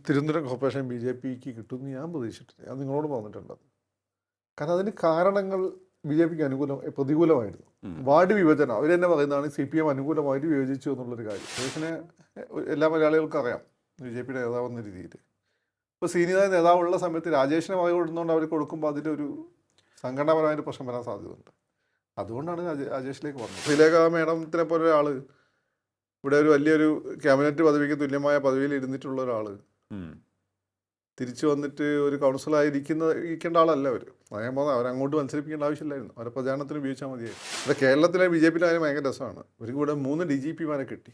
Thiruvananthapuram corporation BJPക്ക് കിട്ടുമെന്ന് ഞാൻ പ്രതീക്ഷിച്ചിട്ടില്ല. ഞാൻ നിങ്ങളോട് പറഞ്ഞിട്ടുണ്ട്. കാരണം അതിന് കാരണങ്ങൾ BJPക്ക് പ്രതികൂലമായിരുന്നു. വാർഡ് വിഭജനം അവർ തന്നെ പറയുന്നതാണ് CPM അനുകൂലമായിട്ട് വിഭജിച്ചു എന്നുള്ളൊരു കാര്യം. സുരേഷിനെ എല്ലാ മലയാളികൾക്കും അറിയാം, BJPയുടെ നേതാവെന്ന രീതിയിൽ. ഇപ്പോൾ സീനിയറായ നേതാവുള്ള സമയത്ത് രാജേഷിനെ വക കൊടുക്കുന്നതുകൊണ്ട് അവർ കൊടുക്കുമ്പോൾ അതിലൊരു സംഘടനാപരമായിട്ട് പ്രശ്നം വരാൻ സാധ്യതയുണ്ട്. അതുകൊണ്ടാണ് രാജേഷിലേക്ക് പറഞ്ഞത്. ശ്രീലേഖ മേഡത്തിനെ പോലെ ഒരാൾ ഇവിടെ ഒരു വലിയൊരു ക്യാബിനറ്റ് പദവിക്ക് തുല്യമായ പദവിയിൽ ഇരുന്നിട്ടുള്ള ഒരാൾ തിരിച്ചു വന്നിട്ട് ഒരു ഇരിക്കേണ്ട ആളല്ല അവർ. ഞാൻ പറഞ്ഞാൽ അവരങ്ങോട്ട് മത്സരിപ്പിക്കേണ്ട ആവശ്യമില്ലായിരുന്നു, അവരെ പ്രചാരണത്തിന് ഉപയോഗിച്ചാൽ മതിയായിരുന്നു. ഇവിടെ കേരളത്തിലെ BJPയിലെ കാര്യം ഭയങ്കര രസമാണ്. അവർക്ക് ഇവിടെ 3 DGPമാരെ കിട്ടി,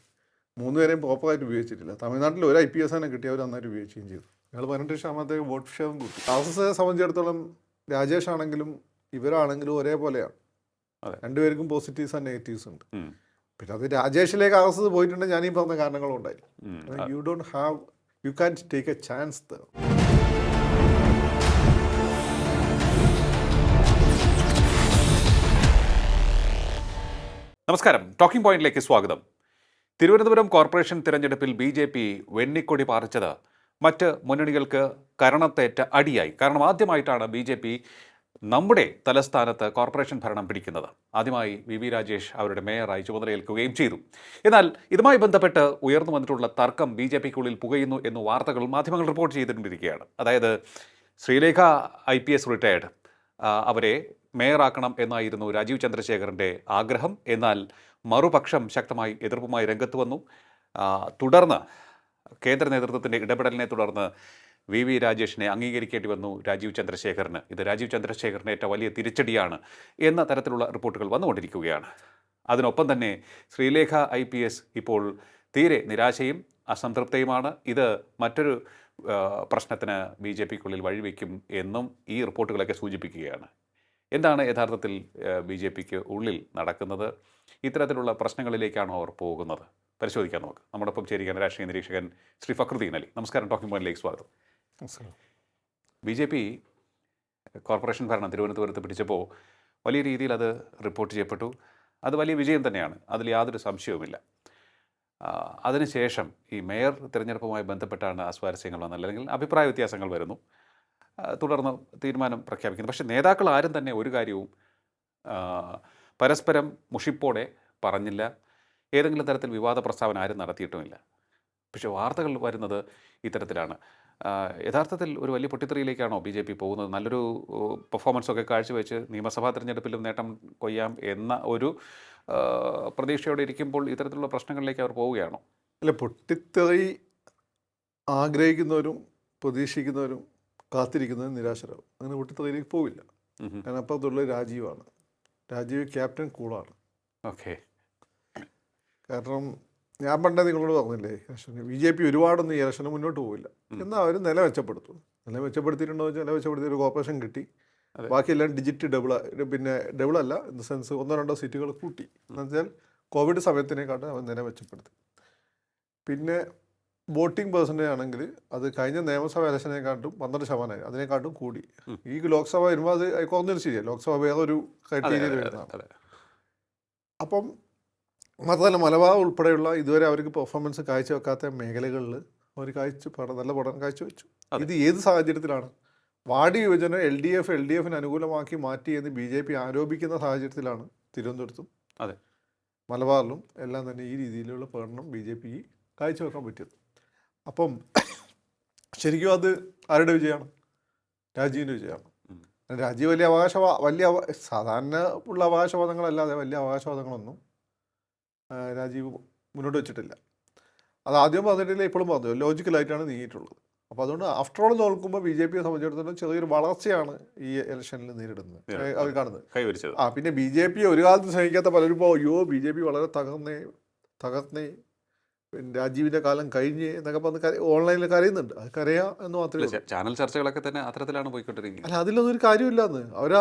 3 പേരെയും പ്രോപ്പറായിട്ട് ഉപയോഗിച്ചിട്ടില്ല. തമിഴ്നാട്ടിൽ ഒരു IPS കിട്ടി, അവർ നന്നായിട്ട് ഉപയോഗിക്കുകയും ചെയ്തു. ഞങ്ങൾ 18% വോട്ട് ഷെയറും കൂട്ടി. RSSനെ സംബന്ധിച്ചിടത്തോളം രാജേഷ് ആണെങ്കിലും ഇവരാണെങ്കിലും ഒരേപോലെയാണ്. രണ്ടുപേർക്കും പോസിറ്റീവ്സ് ആൻഡ് നെഗറ്റീവ്സ് ഉണ്ട്. പിന്നെ അത് രാജേഷിലേക്ക് RSS പോയിട്ടുണ്ടെങ്കിൽ ഞാനീ പറഞ്ഞ കാരണങ്ങളും ഉണ്ടായിരുന്നു. You can't take a chance there. നമസ്കാരം, ടോക്കിംഗ് പോയിന്റിലേക്ക് സ്വാഗതം. തിരുവനന്തപുരം കോർപ്പറേഷൻ തിരഞ്ഞെടുപ്പിൽ BJP വെണ്ണിക്കൊടി പാറിച്ചത് മറ്റ് മുന്നണികൾക്ക് കരണത്തേറ്റ അടിയായി. കാരണം ആദ്യമായിട്ടാണ് BJP നമ്മുടെ തലസ്ഥാനത്ത് കോർപ്പറേഷൻ ഭരണം പിടിക്കുന്നത്. ആദ്യമായി VV രാജേഷ് അവരുടെ മേയറായി ചുമതലയേൽക്കുകയും ചെയ്തു. എന്നാൽ ഇതുമായി ബന്ധപ്പെട്ട് ഉയർന്നു വന്നിട്ടുള്ള തർക്കം BJPക്കുള്ളിൽ പുകയുന്നു എന്ന് വാർത്തകൾ മാധ്യമങ്ങൾ റിപ്പോർട്ട് ചെയ്തിട്ടുണ്ടിരിക്കുകയാണ്. അതായത് ശ്രീലേഖ IPS റിട്ടയർഡ്, അവരെ മേയറാക്കണം എന്നായിരുന്നു രാജീവ് ചന്ദ്രശേഖറിൻ്റെ ആഗ്രഹം. എന്നാൽ മറുപക്ഷം ശക്തമായി എതിർപ്പുമായി രംഗത്ത് വന്നു. തുടർന്ന് കേന്ദ്ര നേതൃത്വത്തിൻ്റെ ഇടപെടലിനെ തുടർന്ന് VV രാജേഷിനെ അംഗീകരിക്കേണ്ടി വന്നു രാജീവ് ചന്ദ്രശേഖറിന്. ഇത് രാജീവ് ചന്ദ്രശേഖറിന് ഏറ്റ വലിയ തിരിച്ചടിയാണ് എന്ന തരത്തിലുള്ള റിപ്പോർട്ടുകൾ വന്നുകൊണ്ടിരിക്കുകയാണ്. അതിനൊപ്പം തന്നെ ശ്രീലേഖ IPS ഇപ്പോൾ തീരെ നിരാശയും അസംതൃപ്തയുമാണ്. ഇത് മറ്റൊരു പ്രശ്നത്തിന് BJPക്കുള്ളിൽ വഴിവെക്കും എന്നും ഈ റിപ്പോർട്ടുകളൊക്കെ സൂചിപ്പിക്കുകയാണ്. എന്താണ് യഥാർത്ഥത്തിൽ BJPക്ക് ഉള്ളിൽ നടക്കുന്നത്? ഇത്തരത്തിലുള്ള പ്രശ്നങ്ങളിലേക്കാണോ അവർ പോകുന്നത്? പരിശോധിക്കാൻ നമുക്ക്. നമ്മോടൊപ്പം ചേരുകയാണ് രാഷ്ട്രീയ നിരീക്ഷകൻ ശ്രീ ഫക്രുദ്ദീൻ അലി. നമസ്കാരം, ടോക്കിംഗ് പോയിന്റിലേക്ക് സ്വാഗതം. BJP കോർപ്പറേഷൻ ഭരണം തിരുവനന്തപുരത്ത് പിടിച്ചപ്പോൾ വലിയ രീതിയിൽ അത് റിപ്പോർട്ട് ചെയ്യപ്പെട്ടു. അത് വലിയ വിജയം തന്നെയാണ്, അതിൽ യാതൊരു സംശയവുമില്ല. അതിനുശേഷം ഈ മേയർ തിരഞ്ഞെടുപ്പുമായി ബന്ധപ്പെട്ടാണ് അസ്വാരസ്യങ്ങൾ വന്നത്, അല്ലെങ്കിൽ അഭിപ്രായ വ്യത്യാസങ്ങൾ വരുന്നു. തുടർന്ന് തീരുമാനം പ്രഖ്യാപിക്കുന്നു. പക്ഷേ നേതാക്കൾ ആരും തന്നെ ഒരു കാര്യവും പരസ്പരം മുഷിപ്പോടെ പറഞ്ഞില്ല. ഏതെങ്കിലും തരത്തിൽ വിവാദ പ്രസ്താവന ആരും നടത്തിയിട്ടുമില്ല. പക്ഷേ വാർത്തകൾ വരുന്നത് ഇത്തരത്തിലാണ്. യഥാർത്ഥത്തിൽ ഒരു വലിയ പൊട്ടിത്തെറിയിലേക്കാണോ BJP പോകുന്നത്? നല്ലൊരു പെർഫോമൻസൊക്കെ കാഴ്ചവെച്ച് നിയമസഭാ തിരഞ്ഞെടുപ്പിലും നേട്ടം കൊയ്യാം എന്ന ഒരു പ്രതീക്ഷയോടെ ഇരിക്കുമ്പോൾ ഇത്തരത്തിലുള്ള പ്രശ്നങ്ങളിലേക്ക് അവർ പോവുകയാണോ? അല്ല, പൊട്ടിത്തെറി ആഗ്രഹിക്കുന്നവരും പ്രതീക്ഷിക്കുന്നവരും കാത്തിരിക്കുന്നവരും നിരാശരാകും. അങ്ങനെ പൊട്ടിത്തെറിയിലേക്ക് പോവില്ല. കാരണം അപ്പുറത്തുള്ള രാജീവാണ്. രാജീവ് ക്യാപ്റ്റൻ കൂളാണ്. ഓക്കെ. കാരണം ഞാൻ പണ്ടേ നിങ്ങളോട് പറഞ്ഞില്ലേ, BJP ഒരുപാടൊന്നും ഈ ഇലക്ഷന് മുന്നോട്ട് പോവില്ല. എന്നാൽ അവർ നില മെച്ചപ്പെടുത്തും. നില മെച്ചപ്പെടുത്തിയിട്ടുണ്ടോ വെച്ചാൽ നില മെച്ചപ്പെടുത്തിയ ഒരു കോർപ്പറേഷൻ കിട്ടി. ബാക്കിയെല്ലാം ഡിജിറ്റ് ഡബിളല്ല, ഇൻ ദ സെൻസ് 1-2 സീറ്റുകൾ കൂട്ടി. എന്നുവെച്ചാൽ കോവിഡ് സമയത്തിനെക്കാട്ടും അവർ നില മെച്ചപ്പെടുത്തി. പിന്നെ വോട്ടിംഗ് പേഴ്സൻറ്റേജ് ആണെങ്കിൽ അത് കഴിഞ്ഞ നിയമസഭ ഇലക്ഷനെക്കാട്ടും 12%, അതിനെക്കാട്ടും കൂടി. ഈ ലോക്സഭ വരുമ്പോൾ അത് കുറഞ്ഞൊരു ശരിയാണ്. ലോക്സഭ വേറെ ഒരു ക്രൈറ്റീരിയയിൽ വരുന്നതാണ്. അപ്പം മാത്രമല്ല, മലബാർ ഉൾപ്പെടെയുള്ള ഇതുവരെ അവർക്ക് പെർഫോമൻസ് കാഴ്ചവെക്കാത്ത മേഖലകളിൽ അവർ നല്ല പഠനം കാഴ്ചവെച്ചു. ഇത് ഏത് സാഹചര്യത്തിലാണ്? വാർഡ് വിഭജനം LDFന് അനുകൂലമാക്കി മാറ്റി എന്ന് BJP ആരോപിക്കുന്ന സാഹചര്യത്തിലാണ് തിരുവനന്തപുരത്തും മലബാറിലും എല്ലാം തന്നെ ഈ രീതിയിലുള്ള പഠനം BJPക്ക് കാഴ്ചവെക്കാൻ പറ്റിയത്. അപ്പം ശരിക്കും അത് ആരുടെ വിജയമാണ്? രാജീവിൻ്റെ വിജയമാണ്. രാജീവ് വലിയ സാധാരണ ഉള്ള അവകാശവാദങ്ങളല്ലാതെ വലിയ അവകാശവാദങ്ങളൊന്നും രാജീവ് മുന്നോട്ട് വെച്ചിട്ടില്ല. അത് ആദ്യം പറഞ്ഞിട്ടില്ല, ഇപ്പോഴും പറഞ്ഞു, ലോജിക്കലായിട്ടാണ് നീങ്ങിയിട്ടുള്ളത്. അപ്പോൾ അതുകൊണ്ട് ആഫ്റ്റർ ഓൾ നോക്കുമ്പോൾ BJPയെ സംബന്ധിച്ചിടത്തോളം ചെറിയൊരു വളർച്ചയാണ് ഈ ഇലക്ഷനിൽ നേരിടുന്നത്, അവർ കാണുന്നത്. പിന്നെ BJP ഒരു കാലത്ത് സ്നേഹിക്കാത്ത പലരും ഇപ്പോൾ BJP വളരെ തകർന്നേ രാജീവിൻ്റെ കാലം കഴിഞ്ഞ് എന്നൊക്കെ പറഞ്ഞ് ഓൺലൈനിൽ കരയുന്നുണ്ട്. അത് കരയാ എന്ന് മാത്രമേ. ചാനൽ ചർച്ചകളൊക്കെ തന്നെ അത്തരത്തിലാണ് പോയിക്കൊണ്ടിരിക്കുന്നത്. അല്ല, അതിലൊന്നും ഒരു കാര്യമില്ലെന്ന്. അവർ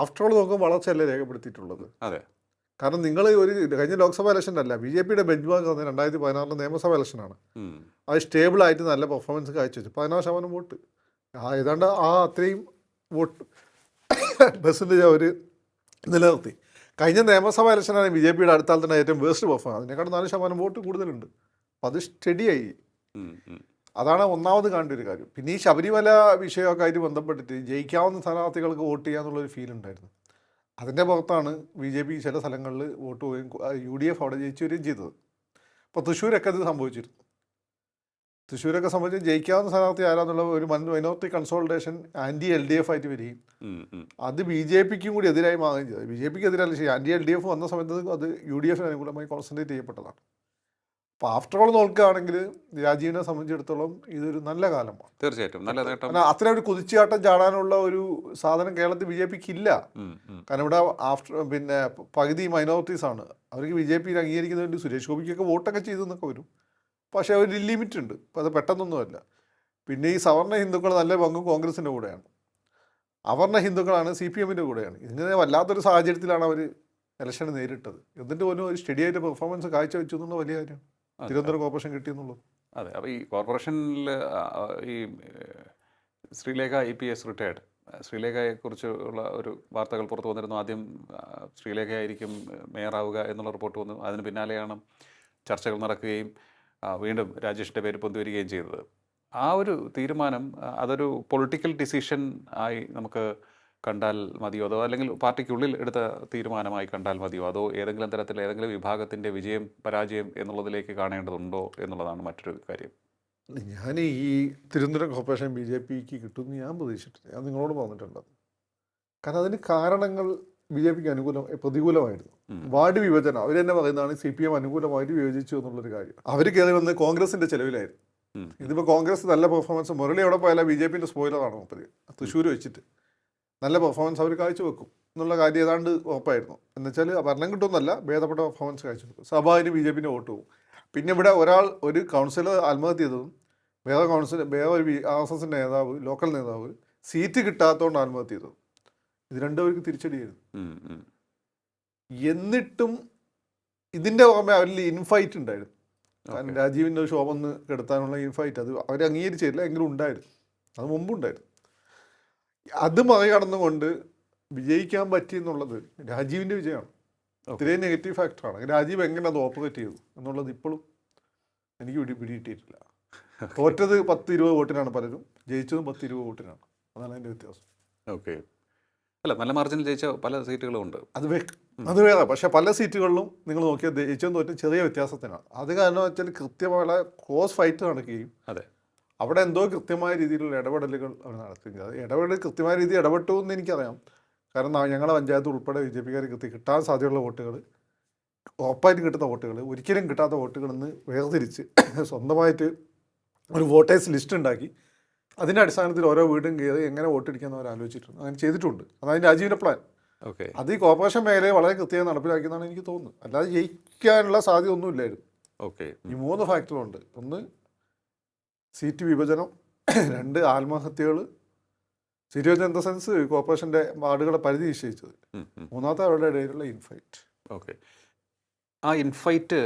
ആഫ്റ്റർ ഓൾ നോക്കുമ്പോൾ വളർച്ചയല്ലേ രേഖപ്പെടുത്തിയിട്ടുള്ളത്. അതെ. കാരണം നിങ്ങൾ ഒരു കഴിഞ്ഞ ലോക്സഭാ ഇലക്ഷൻ അല്ല, BJPയുടെ ബെഞ്ച് മാർക്ക് തന്നെ 2016 നിയമസഭാ ഇലക്ഷനാണ്. അത് സ്റ്റേബിളായിട്ട് നല്ല പെർഫോമൻസ് കാഴ്ചവെച്ചു. 16% വോട്ട്, ഏതാണ്ട് അത്രയും വോട്ട് പെർസെൻറ്റേജ് അവർ നിലനിർത്തി. കഴിഞ്ഞ നിയമസഭാ ഇലക്ഷനാണ് BJPയുടെ അടുത്താൽ തന്നെ ഏറ്റവും വേസ്റ്റ് പെർഫോമൻസ്. അതിനേക്കാളും 4% വോട്ട് കൂടുതലുണ്ട്. അപ്പം അത് സ്റ്റഡിയായി. അതാണ് ഒന്നാമത് കാണേണ്ട ഒരു കാര്യം. പിന്നെ ഈ ശബരിമല വിഷയമൊക്കെ ആയിട്ട് ബന്ധപ്പെട്ടിട്ട് ജയിക്കാവുന്ന സ്ഥാനാർത്ഥികൾക്ക് വോട്ട് ചെയ്യാന്നുള്ളൊരു ഫീൽ ഉണ്ടായിരുന്നു. അതിൻ്റെ പുറത്താണ് BJP ചില സ്ഥലങ്ങളിൽ വോട്ട് പോവുകയും UDF അവിടെ ജയിച്ചു വരികയും ചെയ്തത്. അപ്പോൾ തൃശ്ശൂരൊക്കെ അത് സംഭവിച്ചിരുന്നു. തൃശ്ശൂരൊക്കെ സംബന്ധിച്ച് ജയിക്കാവുന്ന സ്ഥാനാർത്ഥി ആരാന്നുള്ള ഒരു മൈനോറിറ്റി കൺസോൾട്ടേഷൻ ആൻറ്റി LDF ആയിട്ട് വരികയും അത് BJPക്കും കൂടി എതിരായി മാറുകയും ചെയ്തത്. BJPക്ക് എതിരല്ല, ശരി, ആൻറ്റി LDF വന്ന സമയത്ത് അത് UDF അനുകൂലമായി കോൺസെൻട്രേറ്റ് ചെയ്യപ്പെട്ടതാണ്. അപ്പോൾ ആഫ്റ്റർ ഓൾ നോക്കുകയാണെങ്കിൽ രാജീവിനെ സംബന്ധിച്ചിടത്തോളം ഇതൊരു നല്ല കാലമാണ്. തീർച്ചയായിട്ടും നല്ല നേട്ടം. കാരണം അത്ര ഒരു കുതിച്ചാട്ടം ചാടാനുള്ള ഒരു സാധനം കേരളത്തിൽ BJPക്ക് ഇല്ല. കാരണം ഇവിടെ പിന്നെ പകുതി മൈനോറിറ്റീസാണ്. അവർക്ക് BJP അംഗീകരിക്കുന്നതിന് വേണ്ടി സുരേഷ് ഗോപിക്കൊക്കെ വോട്ടൊക്കെ ചെയ്തെന്നൊക്കെ വരും. പക്ഷേ ഒരു ലിമിറ്റ് ഉണ്ട്. അപ്പോൾ അത് പെട്ടെന്നൊന്നുമല്ല. പിന്നെ ഈ സവർണ്ണ ഹിന്ദുക്കൾ നല്ല പങ്കും കോൺഗ്രസിൻ്റെ കൂടെയാണ്. അവർണ്ണ ഹിന്ദുക്കളാണ് CPMൻ്റെ കൂടെയാണ്. ഇങ്ങനെ വല്ലാത്തൊരു സാഹചര്യത്തിലാണ് അവർ ഇലക്ഷന് നേരിട്ടത്. എന്നിട്ട് പോലും ഒരു സ്റ്റഡിയായിട്ട് പെർഫോമൻസ് കാഴ്ചവെച്ചു എന്നുള്ള വലിയ കാര്യം. തിരുവനന്തപുരം കോർപ്പറേഷൻ കിട്ടിയെന്നുള്ളത്. അതെ. അപ്പോൾ ഈ കോർപ്പറേഷനിൽ ഈ ശ്രീലേഖ EPS റിട്ടയർഡ്, ശ്രീലേഖയെക്കുറിച്ചുള്ള ഒരു വാർത്തകൾ പുറത്തു വന്നിരുന്നു. ആദ്യം ശ്രീലേഖയായിരിക്കും മേയറാവുക എന്നുള്ള റിപ്പോർട്ട് വന്നു. അതിന് പിന്നാലെയാണ് ചർച്ചകൾ നടക്കുകയും വീണ്ടും രാജേഷിൻ്റെ പേര് പൊന്തിവരികയും ചെയ്തത്. ആ ഒരു തീരുമാനം അതൊരു പൊളിറ്റിക്കൽ ഡിസിഷൻ ആയി നമുക്ക് കണ്ടാൽ മതിയോ, അതോ അല്ലെങ്കിൽ പാർട്ടിക്കുള്ളിൽ എടുത്ത തീരുമാനമായി കണ്ടാൽ മതിയോ, അതോ ഏതെങ്കിലും തരത്തിൽ ഏതെങ്കിലും വിഭാഗത്തിൻ്റെ വിജയം പരാജയം എന്നുള്ളതിലേക്ക് കാണേണ്ടതുണ്ടോ എന്നുള്ളതാണ് മറ്റൊരു കാര്യം. ഞാൻ ഈ തിരുവനന്തപുരം കോർപ്പറേഷൻ BJPക്ക് കിട്ടുമെന്ന് ഞാൻ പ്രതീക്ഷിച്ചിട്ടില്ല. ഞാൻ നിങ്ങളോട് പറഞ്ഞിട്ടുണ്ട്. കാരണം അതിന് കാരണങ്ങൾ BJPക്ക് പ്രതികൂലമായിരുന്നു. വാർഡ് വിഭജനം അവർ തന്നെ പറയുന്നതാണ് CPM അനുകൂലമായിട്ട് വിഭജിച്ചു എന്നുള്ളൊരു കാര്യം. അവർ കയറി വന്ന് കോൺഗ്രസിൻ്റെ ചെലവിലായിരുന്നു. ഇതിപ്പോൾ കോൺഗ്രസ് നല്ല പെർഫോമൻസ്, മുരളി എവിടെ പോയാലും BJPൻ്റെ സ്പോയിലറാണ് മുപ്പത് തൃശ്ശൂർ വെച്ചിട്ട് നല്ല പെർഫോമൻസ് അവർ കാഴ്ചവെക്കും എന്നുള്ള കാര്യം ഏതാണ്ട് ഉറപ്പായിരുന്നു. എന്നുവെച്ചാൽ ഭരണം കിട്ടുമെന്നല്ല, ഭേദപ്പെട്ട പെർഫോമൻസ് കാഴ്ചവെക്കും. സ്വാഭാവിക BJPൻ്റെ വോട്ട് പോകും. പിന്നെ ഇവിടെ ഒരു കൗൺസിലർ ആത്മഹത്യ ചെയ്തതും വേറെ ഒരു RSSൻ്റെ നേതാവ്, ലോക്കൽ നേതാവ് സീറ്റ് കിട്ടാത്തതുകൊണ്ട് ആത്മഹത്യ ചെയ്തതും, ഇത് രണ്ടുപേർക്ക് തിരിച്ചടിയായിരുന്നു. എന്നിട്ടും ഇതിൻ്റെ പുറമെ അവരിൽ ഇൻഫൈറ്റ് ഉണ്ടായിരുന്നു. കാരണം രാജീവിൻ്റെ ഒരു ശോഭന്ന് കെടുത്താനുള്ള ഇൻഫൈറ്റ് അത് അവർ അംഗീകരിച്ചില്ല, എങ്കിലും ഉണ്ടായിരുന്നു. അത് മുമ്പുണ്ടായിരുന്നു. അത് മറികടന്നുകൊണ്ട് വിജയിക്കാൻ പറ്റി എന്നുള്ളത് രാജീവിൻ്റെ വിജയമാണ്. ഇത്രയും നെഗറ്റീവ് ഫാക്ടറാണ്. രാജീവ് എങ്ങനെ അത് ഓപ്പറേറ്റ് ചെയ്തു എന്നുള്ളത് ഇപ്പോഴും എനിക്ക് പിടികിട്ടിയിട്ടില്ല. തോറ്റത് 10-20 വോട്ടിനാണ് പലരും, ജയിച്ചതും 10-20 വോട്ടിനാണ്. അതാണ് അതിൻ്റെ വ്യത്യാസം. ഓക്കെ. അല്ല, നല്ല മാർജിനിൽ ജയിച്ച പല സീറ്റുകളും ഉണ്ട്. അത് വേറെ. പക്ഷേ പല സീറ്റുകളിലും നിങ്ങൾ നോക്കിയാൽ ജയിച്ചതും തോറ്റും ചെറിയ വ്യത്യാസത്തിനാണ്. അത് കാരണം വെച്ചാൽ കൃത്യമായ ക്ലോസ് ഫൈറ്റ് നടക്കുകയും അതെ, അവിടെ എന്തോ കൃത്യമായ രീതിയിലുള്ള ഇടപെടലുകൾ അവർ നടത്തുകയും അത് ഇടപെടൽ കൃത്യമായ രീതിയിൽ ഇടപെട്ടു എന്ന് എനിക്കറിയാം. കാരണം ഞങ്ങളുടെ പഞ്ചായത്ത് ഉൾപ്പെടെ BJPക്കാർ കിട്ടാൻ സാധ്യതയുള്ള വോട്ടുകൾ, ഉറപ്പായിട്ട് കിട്ടുന്ന വോട്ടുകൾ, ഒരിക്കലും കിട്ടാത്ത വോട്ടുകൾ എന്ന് വേർതിരിച്ച് സ്വന്തമായിട്ട് ഒരു വോട്ടേഴ്സ് ലിസ്റ്റ് ഉണ്ടാക്കി അതിൻ്റെ അടിസ്ഥാനത്തിൽ ഓരോ വീടും കയറി എങ്ങനെ വോട്ടടിക്കാമെന്ന് അവർ ആലോചിച്ചിട്ടുണ്ട്. അങ്ങനെ ചെയ്തിട്ടുണ്ട്. അതാണ് രാജീവിൻ്റെ പ്ലാൻ. ഓക്കെ. അത് ഈ കോർപ്പറേഷൻ മേഖലയെ വളരെ കൃത്യമായി നടപ്പിലാക്കിയെന്നാണ് എനിക്ക് തോന്നുന്നത്. അല്ലാതെ ജയിക്കാനുള്ള സാധ്യത ഒന്നുമില്ലായിരുന്നു. ഓക്കെ. ഈ 3 ഫാക്ടറുണ്ട്. 1 സീറ്റ് വിഭജനം, 2 ആത്മഹത്യകൾ, സീറ്റ് വിഭജനം ഇൻ ദ സെൻസ് കോർപ്പറേഷൻ്റെ വാർഡുകളെ പരിധി നിശ്ചയിച്ചത്, 3ാമത്തെ അവരുടെ ഇടയിലുള്ള ഇൻഫൈറ്റ്. ഓക്കെ. ആ ഇൻഫൈറ്റ്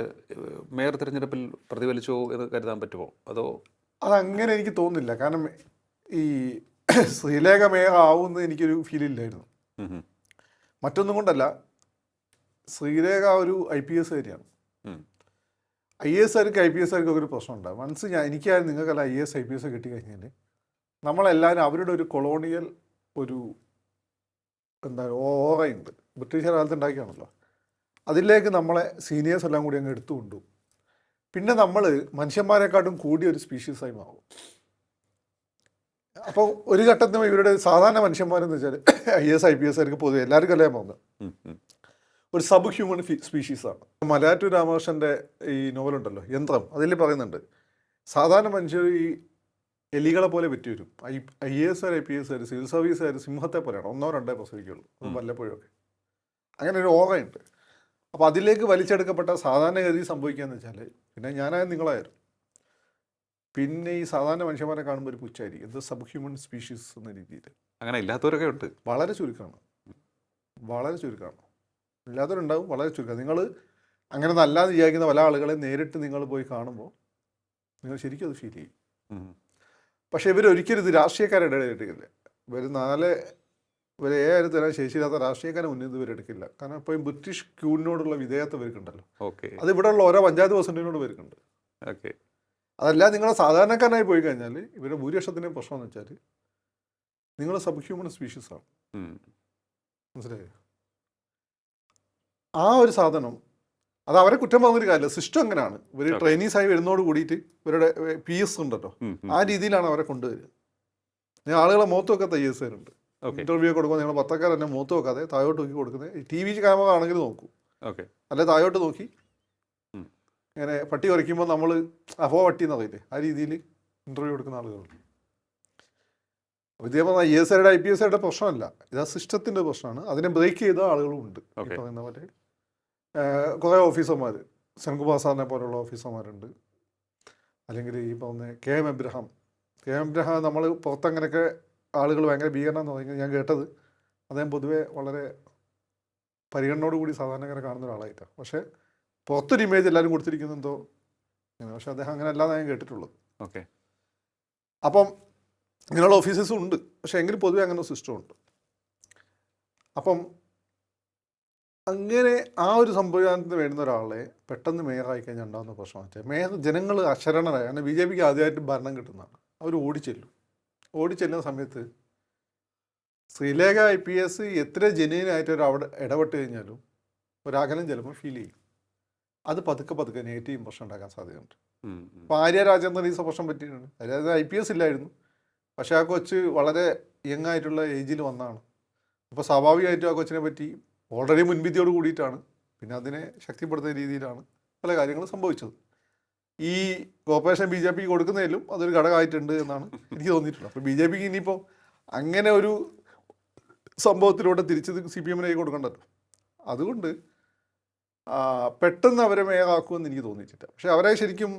മേയർ തിരഞ്ഞെടുപ്പിൽ പ്രതിഫലിച്ചോ എന്ന് കരുതാൻ പറ്റുമോ, അതോ? അതങ്ങനെ എനിക്ക് തോന്നുന്നില്ല. കാരണം ഈ ശ്രീലേഖ മേയർ ആവുമെന്ന് എനിക്കൊരു ഫീലില്ലായിരുന്നു. മറ്റൊന്നും കൊണ്ടല്ല, ശ്രീലേഖ ഒരു IPS കാരിയാണ്. IAS കാർക്ക് IPS കാർക്കൊക്കെ ഒരു പ്രശ്നമുണ്ടാകും. വൺസ് എനിക്കായാലും നിങ്ങൾക്കല്ല IAS IPS കിട്ടിക്കഴിഞ്ഞാൽ നമ്മളെല്ലാവരും അവരുടെ ഒരു കൊളോണിയൽ ഒരു ഓറയുണ്ട്, ബ്രിട്ടീഷ് കാലത്ത് ഉണ്ടാക്കിയാണല്ലോ, അതിലേക്ക് നമ്മളെ സീനിയേഴ്സ് എല്ലാം കൂടി അങ്ങ് എടുത്തുകൊണ്ടു. പിന്നെ നമ്മൾ മനുഷ്യന്മാരെക്കാട്ടും കൂടിയ ഒരു സ്പീഷീസായി മാറും. അപ്പോൾ ഒരു ഘട്ടത്തിൽ ഇവരുടെ സാധാരണ മനുഷ്യന്മാരെന്ന് വെച്ചാൽ IAS IPS കാർക്ക് പൊതുവെ എല്ലാവർക്കും അല്ലേ പോകുന്നത് ഒരു സബ് ഹ്യൂമൻ സ്പീഷീസാണ്. മലയാറ്റൂർ രാമകൃഷ്ണൻ്റെ ഈ നോവലുണ്ടല്ലോ യന്ത്രം, അതിൽ പറയുന്നുണ്ട് സാധാരണ മനുഷ്യർ ഈ എലികളെ പോലെ പറ്റി വരും. IAS IPS സിവിൽ സർവീസുകാർ സിംഹത്തെ പോലെയാണ്, 1-2 പ്രസവിക്കുള്ളൂ, അത് വല്ലപ്പോഴൊക്കെ. അങ്ങനെ ഒരു ഓറയുണ്ട്. അപ്പോൾ അതിലേക്ക് വലിച്ചെടുക്കപ്പെട്ട സാധാരണഗതി സംഭവിക്കുകയെന്ന് വെച്ചാൽ പിന്നെ ഞാനായാലും നിങ്ങളായാലും പിന്നെ ഈ സാധാരണ മനുഷ്യന്മാരെ കാണുമ്പോൾ ഒരു പുച്ഛായിരിക്കും, എന്ത് സബ് ഹ്യൂമൻ സ്പീഷീസ് എന്ന രീതിയിൽ. അങ്ങനെ ഇല്ലാത്തവരൊക്കെ ഉണ്ട്, വളരെ ചുരുക്കമാണ്, വളരെ ചുരുക്കമാണ്. ഇല്ലാത്തവരുണ്ടാവും, വളരെ ചുരുക്കം. നിങ്ങൾ അങ്ങനെ നല്ലതെന്ന് വിചാരിക്കുന്ന പല ആളുകളെ നേരിട്ട് നിങ്ങൾ പോയി കാണുമ്പോൾ നിങ്ങൾ ശരിക്കും അത് ഫീൽ ചെയ്യും. പക്ഷേ ഇവരൊരിക്കലും ഇത് രാഷ്ട്രീയക്കാരുടെ ഇടയിലെടുക്കില്ല. ഇവർ ഏതായാലും തരാൻ ശേഷിയില്ലാത്ത രാഷ്ട്രീയക്കാരെ മുന്നിൽ ഇവരെടുക്കില്ല. കാരണം ഇപ്പോൾ ഈ ബ്രിട്ടീഷ് ക്യൂണിനോടുള്ള വിധേയത്വം ഇവർക്കുണ്ടല്ലോ. ഓക്കെ. അത് ഇവിടെയുള്ള ഓരോ പഞ്ചായത്ത് പ്രസിഡന്റിനോട് ഇവർക്കുണ്ട്. ഓക്കെ. അതല്ല നിങ്ങളെ സാധാരണക്കാരനായി പോയി കഴിഞ്ഞാൽ ഇവരുടെ ഭൂരിപക്ഷത്തിൻ്റെയും പ്രശ്നം എന്ന് വെച്ചാൽ നിങ്ങൾ സബ് ഹ്യൂമൻ സ്പീഷീസാണ്. മനസ്സിലായോ? ആ ഒരു സാധനം അത് അവരെ കുറ്റം പറഞ്ഞൊരു കാര്യമില്ല. സിസ്റ്റം അങ്ങനെയാണ്. ഇവർ ട്രെയിനീസായി വരുന്നതോട് കൂടിയിട്ട് ഇവരുടെ PS ഉണ്ടല്ലോ, ആ രീതിയിലാണ് അവരെ കൊണ്ടുവരിക. ഞാൻ ആളുകളെ മുഖത്ത് വെക്കാത്ത IAS ഉണ്ട്. ഇന്റർവ്യൂ കൊടുക്കുമ്പോൾ നിങ്ങൾ പത്രക്കാർ തന്നെ മുഖത്ത് വെക്കാതെ താഴോട്ട് നോക്കി കൊടുക്കുന്നത്. TV ക്യാമറ ആണെങ്കിൽ നോക്കൂ, അല്ലെ താഴോട്ട് നോക്കി ഇങ്ങനെ പട്ടി കുറയ്ക്കുമ്പോൾ നമ്മൾ പട്ടി എന്നറിയില്ലേ, ആ രീതിയിൽ ഇന്റർവ്യൂ കൊടുക്കുന്ന ആളുകളുണ്ട്. ഇതേ പറഞ്ഞാൽ IAS IPS പ്രശ്നമല്ല, ഇത് ആ സിസ്റ്റത്തിൻ്റെ പ്രശ്നമാണ്. അതിനെ ബ്രേക്ക് ചെയ്ത ആളുകളും ഉണ്ട്. പറയുന്ന പോലെ കുറേ ഓഫീസർമാർ, സെൻകുമാർ സാറിനെ പോലുള്ള ഓഫീസർമാരുണ്ട്. അല്ലെങ്കിൽ ഈ പറഞ്ഞ KM എബ്രഹാം നമ്മൾ പുറത്തങ്ങനെയൊക്കെ ആളുകൾ ഭയങ്കര ഭീകരനെന്ന് പറഞ്ഞാൽ ഞാൻ കേട്ടത്, അദ്ദേഹം പൊതുവെ വളരെ പരിഗണനയോടുകൂടി സാധാരണക്കാരെ കാണുന്ന ഒരാളായിട്ടാണ്. പക്ഷേ പുറത്തൊരു ഇമേജ് എല്ലാവരും കൊടുത്തിരിക്കുന്നെന്തോ, പക്ഷെ അദ്ദേഹം അങ്ങനെ അല്ലാതെ ഞാൻ കേട്ടിട്ടുള്ളത്. അപ്പം ഇങ്ങനെയുള്ള ഓഫീസേഴ്സും ഉണ്ട്, പക്ഷെ എങ്കിലും പൊതുവെ അങ്ങനെ സിസ്റ്റം ഉണ്ട്. അപ്പം അങ്ങനെ ആ ഒരു സംവിധാനത്തിന് വരുന്ന ഒരാളെ പെട്ടെന്ന് മേയറായി കഴിഞ്ഞാൽ ഉണ്ടാകുന്ന പ്രശ്നം വെച്ചാൽ മേയർ ജനങ്ങൾ അശരണരായ, കാരണം BJP ആദ്യമായിട്ട് ഭരണം കിട്ടുന്നതാണ്. അവർ ഓടിച്ചെല്ലുന്ന സമയത്ത് ശ്രീലേഖ IPS എത്ര ജെന്യൂനായിട്ട് ഒരു അവിടെ ഇടപെട്ട് കഴിഞ്ഞാലും ഒരകലം ചിലപ്പോൾ ഫീൽ ചെയ്യും. അത് പതുക്കെ നെഗറ്റീവ് ഇംപ്രഷൻ ഉണ്ടാക്കാൻ സാധ്യതയുണ്ട്. അപ്പോൾ ആര്യ രാജേന്ദ്രൻ ഈ പ്രശ്നം പറ്റിയിട്ടുണ്ട്. അതായത് IPS ഇല്ലായിരുന്നു, പക്ഷേ ആ കൊച്ച് വളരെ യങ് ആയിട്ടുള്ള ഏജിൽ വന്നതാണ്. അപ്പോൾ സ്വാഭാവികമായിട്ടും ആ കൊച്ചിനെ പറ്റി ഓൾറെഡി മുൻവിധിയോട് കൂടിയിട്ടാണ്, പിന്നെ അതിനെ ശക്തിപ്പെടുത്തുന്ന രീതിയിലാണ് പല കാര്യങ്ങളും സംഭവിച്ചത്. ഈ കോർപ്പറേഷൻ BJP കൊടുക്കുന്നതിലും അതൊരു ഘടകമായിട്ടുണ്ട് എന്നാണ് എനിക്ക് തോന്നിയിട്ടുള്ളത്. അപ്പോൾ BJPക്ക് ഇനിയിപ്പോൾ അങ്ങനെ ഒരു സംഭവത്തിലൂടെ തിരിച്ച് CPM കൊടുക്കണ്ടല്ലോ. അതുകൊണ്ട് പെട്ടെന്ന് അവരെ മേയറാക്കുമെന്ന് എനിക്ക് തോന്നിയിട്ടില്ല. പക്ഷെ അവരെ ശരിക്കും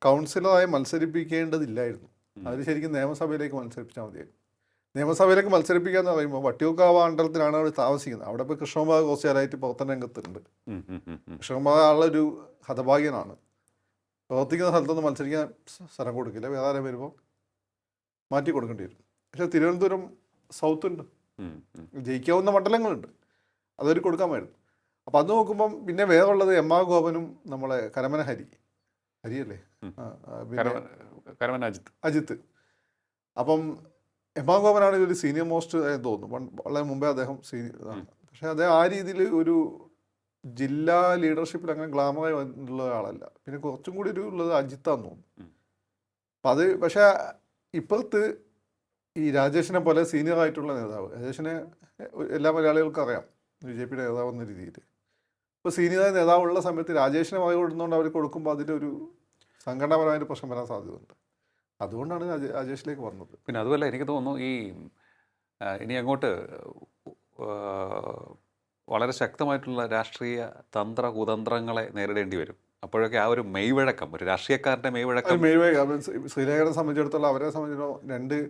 കൗൺസിലറായി മത്സരിപ്പിക്കേണ്ടതില്ലായിരുന്നു. അവർ ശരിക്കും നിയമസഭയിലേക്ക് മത്സരിപ്പിച്ചാൽ മതിയായിരുന്നു. നിയമസഭയിലേക്ക് മത്സരിപ്പിക്കുക എന്ന് പറയുമ്പോൾ വട്ടിയൂർക്കാവ് മണ്ഡലത്തിലാണ് അവർ താമസിക്കുന്നത്. അവിടെ ഇപ്പോൾ കൃഷ്ണകുമാർ കുറച്ച് കാലമായിട്ട് പ്രവർത്തന രംഗത്തുണ്ട്. കൃഷ്ണകുമാർ ആളൊരു ഹതഭാഗ്യനാണ്. പ്രവർത്തിക്കുന്ന സ്ഥലത്തൊന്നും മത്സരിക്കാൻ സ്ഥലം കൊടുക്കില്ല, വേറെ ആരും വരുമ്പോൾ മാറ്റി കൊടുക്കേണ്ടി വരും. പക്ഷേ തിരുവനന്തപുരം സൗത്ത് ഉണ്ട്, ജയിക്കാവുന്ന മണ്ഡലങ്ങളുണ്ട്, അതൊരു കൊടുക്കാമായിരുന്നു. അപ്പം അത് നോക്കുമ്പം പിന്നെ വേറെ ഉള്ളത് MR ഗോപനും നമ്മളെ കരമന ഹരിയല്ലേ, പിന്നെ അജിത്ത്. അപ്പം MR ഗോപനാണ് ഒരു സീനിയർ മോസ്റ്റ് തോന്നുന്നു, വളരെ മുമ്പേ അദ്ദേഹം സീനിയർ ആണ്. പക്ഷേ അദ്ദേഹം ആ രീതിയിൽ ഒരു ജില്ലാ ലീഡർഷിപ്പിൽ അങ്ങനെ ഗ്ലാമറായി ഉള്ള ഒരാളല്ല. പിന്നെ കുറച്ചും കൂടി ഒരു ഉള്ളത് അജിത്താന്ന് തോന്നുന്നു. അപ്പം അത് പക്ഷേ ഇപ്പുറത്ത് ഈ രാജേഷിനെ പോലെ സീനിയർ ആയിട്ടുള്ള നേതാവ്, രാജേഷിനെ എല്ലാ മലയാളികൾക്കും അറിയാം, BJP നേതാവ് എന്ന രീതിയിൽ. ഇപ്പോൾ സീനിയറായ നേതാവുള്ള സമയത്ത് രാജേഷിനെ വക കൊടുക്കുന്നതുകൊണ്ട് അവർ കൊടുക്കുമ്പോൾ അതിൻ്റെ ഒരു സംഘടനാപരമായിട്ട് പ്രശ്നം വരാൻ സാധ്യതയുണ്ട്. അതുകൊണ്ടാണ് രാജേഷിലേക്ക് വന്നത്. പിന്നെ അതുമല്ല, എനിക്ക് തോന്നുന്നു ഈ ഇനി അങ്ങോട്ട് വളരെ ശക്തമായിട്ടുള്ള രാഷ്ട്രീയ തന്ത്ര കുതന്ത്രങ്ങളെ നേരിടേണ്ടി വരും. അപ്പോഴൊക്കെ ആ ഒരു മെയ്വഴക്കം, ഒരു രാഷ്ട്രീയക്കാരൻ്റെ മെയ്വഴക്കം ശ്രീലേഖനെ സംബന്ധിച്ചിടത്തോളം, അവരെ സംബന്ധിച്ചിടത്തോളം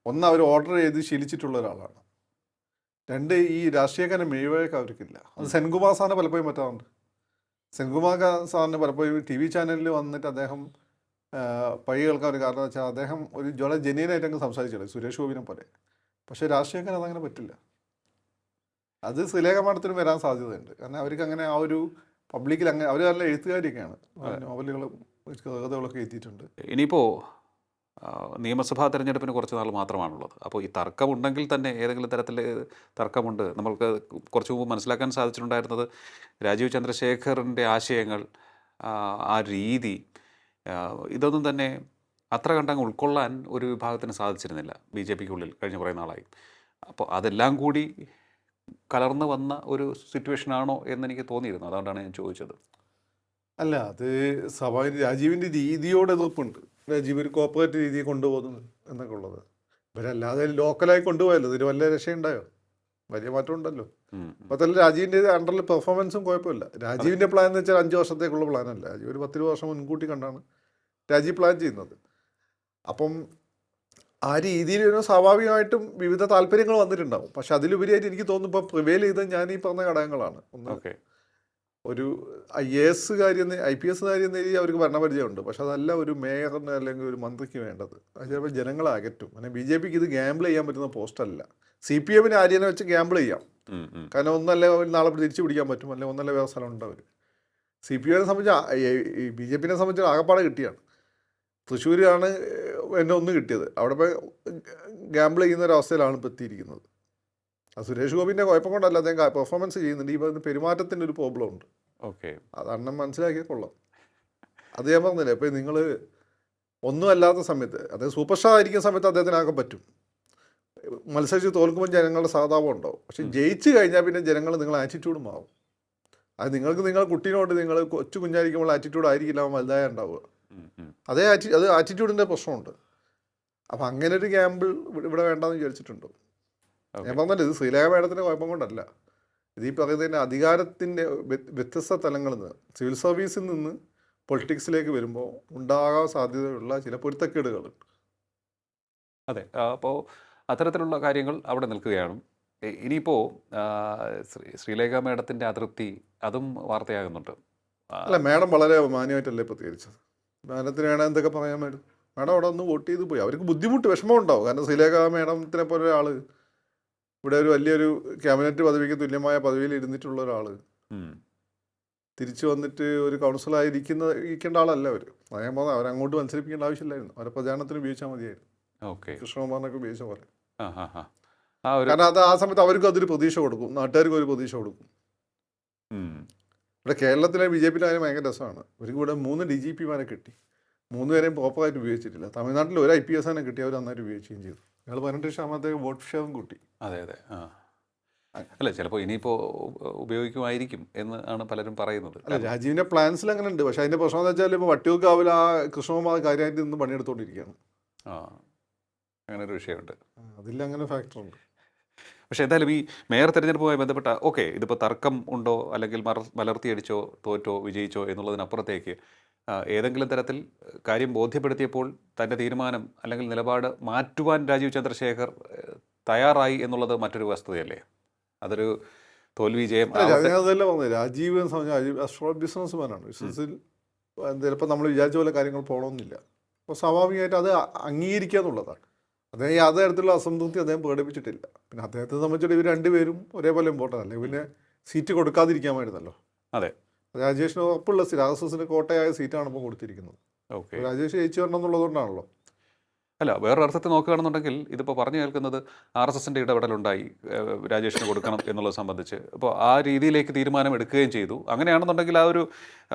ഒന്ന് അവർ ഓർഡർ ചെയ്ത് ശീലിച്ചിട്ടുള്ള ഒരാളാണ്. ഈ രാഷ്ട്രീയക്കാരൻ്റെ മെയ്വഴക്കം അവർക്കില്ല. അത് സെൻകുമാർ സാറിനെ പലപ്പോഴും പറ്റാറുണ്ട്. സെൻകുമാർ സാറിന് പലപ്പോഴും TV ചാനലിൽ വന്നിട്ട് അദ്ദേഹം പഴി കേൾക്കാൻ ഒരു കാരണം വെച്ചാൽ അദ്ദേഹം ഒരു ജെന്യൂനായിട്ട് അങ്ങ് സംസാരിച്ചത് സുരേഷ് ഗോപിനെ പോലെ. പക്ഷേ രാഷ്ട്രീയക്കാരൻ അതങ്ങനെ പറ്റില്ല. അത് ശ്രീലേഖ മാഡത്തിനും വരാൻ സാധ്യതയുണ്ട്. കാരണം അവർക്ക് അങ്ങനെ ആ ഒരു പബ്ലിക്കിൽ അങ്ങനെ, അവർ നല്ല എഴുത്തുകാരിയൊക്കെയാണ്, നോവലുകളും കഥകളൊക്കെ എഴുതിയിട്ടുണ്ട്. ഇനിയിപ്പോൾ നിയമസഭാ തെരഞ്ഞെടുപ്പിന് കുറച്ച് നാൾ മാത്രമാണുള്ളത്. അപ്പോൾ ഈ തർക്കമുണ്ടെങ്കിൽ തന്നെ, ഏതെങ്കിലും തരത്തിൽ തർക്കമുണ്ട്, നമ്മൾക്ക് കുറച്ച് മുമ്പ് മനസ്സിലാക്കാൻ സാധിച്ചിട്ടുണ്ടായിരുന്നത് രാജീവ് ചന്ദ്രശേഖറിൻ്റെ ആശയങ്ങൾ, ആ രീതി, ഇതൊന്നും തന്നെ അത്ര കണ്ടങ്ങ് ഉൾക്കൊള്ളാൻ ഒരു വിഭാഗത്തിന് സാധിച്ചിരുന്നില്ല BJPക്കുള്ളിൽ കഴിഞ്ഞ കുറേ നാളായി. അപ്പോൾ അതെല്ലാം കൂടി കലർന്നു വന്ന ഒരു സിറ്റുവേഷനാണോ എന്നെനിക്ക് തോന്നിയിരുന്നു. അതുകൊണ്ടാണ് ഞാൻ ചോദിച്ചത്. അല്ല, അത് സ്വാഭാവിക രാജീവിൻ്റെ രീതിയോട് എതിർപ്പുണ്ട്. രാജീവ് ഒരു കോർപ്പറേറ്റ് രീതിയെ കൊണ്ടുപോകുന്നു എന്നൊക്കെ ഉള്ളത്. ഇവരല്ലാതെ ലോക്കലായി കൊണ്ടുപോയല്ലോ, ഇതിന് വല്ല രക്ഷയുണ്ടായോ? വലിയ മാറ്റം ഉണ്ടല്ലോ. അപ്പോൾ തന്നെ രാജീവിൻ്റെ അണ്ടറിൽ പെർഫോമൻസും കുഴപ്പമില്ല. രാജീവിൻ്റെ പ്ലാൻ എന്ന് വെച്ചാൽ 5 വർഷത്തേക്കുള്ള പ്ലാനല്ല. രാജീവ് ഒരു 10 വർഷം മുൻകൂട്ടി കണ്ടാണ് രാജീവ് പ്ലാൻ ചെയ്യുന്നത്. അപ്പം ആ രീതിയിൽ സ്വാഭാവികമായിട്ടും വിവിധ താല്പര്യങ്ങൾ വന്നിട്ടുണ്ടാവും. പക്ഷെ അതിലുപരിയായിട്ട് എനിക്ക് തോന്നുന്നു ഇപ്പോൾ പ്രിവെയിൽ ചെയ്ത് ഞാൻ ഈ പറഞ്ഞ ഘടകങ്ങളാണ്. ഒന്ന്, ഒരു IAS കാര്യം, IPS കാര്യം എന്ന രീതി അവർക്ക് ഭരണപരിചയമുണ്ട്. പക്ഷെ അതല്ല ഒരു മേയറിന് അല്ലെങ്കിൽ ഒരു മന്ത്രിക്ക് വേണ്ടത്. അത് ചിലപ്പോൾ ജനങ്ങളെ അകറ്റും. അങ്ങനെ BJPക്ക് ഇത് ഗ്യാമ്പിൾ ചെയ്യാൻ പറ്റുന്ന പോസ്റ്റല്ല. CPMന് ആര്യനെ വെച്ച് ഗ്യാമ്പിൾ ചെയ്യാം. കാരണം ഒന്നല്ല നാളെ തിരിച്ചു പിടിക്കാൻ പറ്റും, അല്ലെങ്കിൽ ഒന്നല്ല വേറെ സ്ഥലം ഉണ്ട് അവർ. CPMനെ സംബന്ധിച്ച് BJPനെ സംബന്ധിച്ച് ആകപ്പാടെ കിട്ടിയാണ്. തൃശ്ശൂരാണ് എന്നെ ഒന്ന് കിട്ടിയത്. അവിടെ ഇപ്പോൾ ഗാമ്പിൾ ചെയ്യുന്ന ഒരവസ്ഥയിലാണ് ഇപ്പോൾ എത്തിയിരിക്കുന്നത്. ആ സുരേഷ് ഗോപിൻ്റെ കുഴപ്പം കൊണ്ടല്ല, അദ്ദേഹം പെർഫോമൻസ് ചെയ്യുന്നുണ്ട്. ഈ പറയുന്ന പെരുമാറ്റത്തിൻ്റെ ഒരു പ്രോബ്ലം ഉണ്ട്. ഓക്കെ. അത് അണ്ണം മനസ്സിലാക്കിയാൽ കൊള്ളാം. അത് ഞാൻ പറഞ്ഞില്ലേ, ഇപ്പോൾ നിങ്ങൾ ഒന്നും അല്ലാത്ത സമയത്ത്, അതായത് സൂപ്പർ സ്റ്റാർ ആയിരിക്കുന്ന സമയത്ത് അദ്ദേഹത്തിനാക്കാൻ പറ്റും. മത്സരിച്ച് തോൽക്കുമ്പോൾ ജനങ്ങളുടെ സഹതാപം ഉണ്ടാവും. പക്ഷെ ജയിച്ച് കഴിഞ്ഞാൽ പിന്നെ ജനങ്ങൾ നിങ്ങളെ ആറ്റിറ്റ്യൂഡ് മാറും. അത് നിങ്ങൾക്ക് നിങ്ങളുടെ കുട്ടീനോട് നിങ്ങൾ കൊച്ചു കുഞ്ഞായിരിക്കുമ്പോൾ ആറ്റിറ്റ്യൂഡ് ആയിരിക്കില്ല അവൻ വലുതായ ഉണ്ടാവുക. അത് ആറ്റിറ്റ്യൂഡിൻ്റെ പ്രശ്നമുണ്ട്. അപ്പം അങ്ങനെ ഒരു ഗാമ്പിൾ ഇവിടെ വേണ്ടെന്ന് വിചാരിച്ചിട്ടുണ്ടോ? ഞാൻ പറഞ്ഞല്ലോ, ഇത് ശ്രീലേഖ മേഡത്തിൻ്റെ കുഴപ്പം കൊണ്ടല്ല. ഇത് ഈ പറയുന്നതിൻ്റെ അധികാരത്തിൻ്റെ വ്യത്യസ്ത തലങ്ങളിൽ നിന്ന്, സിവിൽ സർവീസിൽ നിന്ന് പൊളിറ്റിക്സിലേക്ക് വരുമ്പോൾ ഉണ്ടാകാൻ സാധ്യതയുള്ള ചില പൊരുത്തക്കേടുകളുണ്ട്. അതെ. അപ്പോൾ അത്തരത്തിലുള്ള കാര്യങ്ങൾ അവിടെ നിൽക്കുകയാണ്. ഇനിയിപ്പോൾ ശ്രീലേഖ മേഡത്തിൻ്റെ അതൃപ്തി അതും വാർത്തയാകുന്നുണ്ട്. അല്ല, മേഡം വളരെ മാന്യമായിട്ടല്ലേ പ്രതികരിച്ചത്. മേഡത്തിന് വേണം എന്തൊക്കെ പറയാൻ മേഡം. മേഡം അവിടെ ഒന്ന് വോട്ട് ചെയ്ത് പോയി. അവർക്ക് ബുദ്ധിമുട്ട്, വിഷമം ഉണ്ടാവും. കാരണം ശ്രീലേഖ മേഡത്തിനെ പോലെ ഒരാൾ, ഇവിടെ ഒരു വലിയൊരു ക്യാബിനറ്റ് പദവിക്ക് തുല്യമായ പദവിയിൽ ഇരുന്നിട്ടുള്ള ഒരാൾ തിരിച്ചു വന്നിട്ട് ഒരു കൗൺസിലറായി ഇരിക്കേണ്ട ആളല്ല അവർ. ഞാൻ പറഞ്ഞത് അവരങ്ങോട്ട് മത്സരിപ്പിക്കേണ്ട ആവശ്യമില്ലായിരുന്നു. അവരെ പ്രചാരണത്തിന് ഉപയോഗിച്ചാൽ മതിയായിരുന്നു. ഓക്കെ. കൃഷ്ണകുമാറിനൊക്കെ ഉപയോഗിച്ച പോലെ. ഒരു കാരണം അത് ആ സമയത്ത് അവർക്കും അതൊരു പ്രതീക്ഷ കൊടുക്കും, നാട്ടുകാർക്കും ഒരു പ്രതീക്ഷ കൊടുക്കും. ഇവിടെ കേരളത്തിലെ BJP കാര്യം ഭയങ്കര രസമാണ്. അവർക്ക് ഇവിടെ 3 DGPമാരെ കിട്ടി. 3 പേരെയും പ്രോപ്പറായിട്ട് ഉപയോഗിച്ചിട്ടില്ല. തമിഴ്നാട്ടിൽ ഒരു IPS കിട്ടി, അവർ നന്നായിട്ട് ഉപയോഗിക്കുകയും ചെയ്തു. ഞങ്ങൾ 18% വോട്ട് ഷെയറും കൂട്ടി. അതെ അതെ. അല്ല, ചിലപ്പോൾ ഇനിയിപ്പോൾ ഉപയോഗിക്കുമായിരിക്കും എന്ന് ആണ് പലരും പറയുന്നത്. അല്ല, രാജീവിൻ്റെ പ്ലാൻസിൽ അങ്ങനെ ഉണ്ട്. പക്ഷേ അതിൻ്റെ പ്രശ്നം എന്ന് വെച്ചാൽ ഇപ്പോൾ വട്ടിയൂർക്കാവിൽ ആ കൃഷ്ണകുമാർ കാര്യമായിട്ട് നിന്ന് പണിയെടുത്തുകൊണ്ടിരിക്കുകയാണ്. അങ്ങനെ ഒരു വിഷയമുണ്ട്. അതിലങ്ങനെ ഫാക്ടറുണ്ട്. പക്ഷേ എന്തായാലും ഈ മേയർ തെരഞ്ഞെടുപ്പുമായി ബന്ധപ്പെട്ട ഇതിപ്പോൾ തർക്കം ഉണ്ടോ അല്ലെങ്കിൽ മലർത്തിയടിച്ചോ തോറ്റോ വിജയിച്ചോ എന്നുള്ളതിനപ്പുറത്തേക്ക് ഏതെങ്കിലും തരത്തിൽ കാര്യം ബോധ്യപ്പെടുത്തിയപ്പോൾ തൻ്റെ തീരുമാനം അല്ലെങ്കിൽ നിലപാട് മാറ്റുവാൻ രാജീവ് ചന്ദ്രശേഖർ തയ്യാറായി എന്നുള്ളത് മറ്റൊരു വസ്തുതയല്ലേ? അതൊരു തോൽവി ജയം. അതല്ല പറഞ്ഞത്, രാജീവ് ബിസിനസ്മാനാണ്. ബിസിനസ്സിൽ ചിലപ്പോൾ നമ്മൾ വിചാരിച്ച പോലെ കാര്യങ്ങൾ പോകണമെന്നില്ല. അപ്പോൾ സ്വാഭാവികമായിട്ട് അത് അംഗീകരിക്കുക എന്നുള്ളതാണ്. അദ്ദേഹം യാതൊരു തരത്തിലുള്ള അസംതൃപ്തി അദ്ദേഹം പ്രകടിപ്പിച്ചിട്ടില്ല. പിന്നെ അദ്ദേഹത്തെ സംബന്ധിച്ചിട്ട് ഇവർ രണ്ടുപേരും ഒരേപോലെ ഇമ്പോർട്ടൻ്റ് അല്ലേ. പിന്നെ സീറ്റ് കൊടുക്കാതിരിക്കാമായിരുന്നല്ലോ. അതെ, രാജേഷിന് ഉറപ്പുള്ള RSSന് കോട്ടയായ സീറ്റാണ് ഇപ്പോൾ കൊടുത്തിരിക്കുന്നത്. ഓക്കെ. രാജേഷ് ജയിച്ചു വരണം എന്നുള്ളതുകൊണ്ടാണല്ലോ. അല്ല, വേറൊരു അർത്ഥത്തിൽ നോക്കുകയാണെന്നുണ്ടെങ്കിൽ ഇതിപ്പോൾ പറഞ്ഞു കേൾക്കുന്നത് RSSൻ്റെ ഇടപെടലുണ്ടായി രാജേഷിന് കൊടുക്കണം എന്നുള്ളത് സംബന്ധിച്ച്. അപ്പോൾ ആ രീതിയിലേക്ക് തീരുമാനം എടുക്കുകയും ചെയ്തു. അങ്ങനെയാണെന്നുണ്ടെങ്കിൽ ആ ഒരു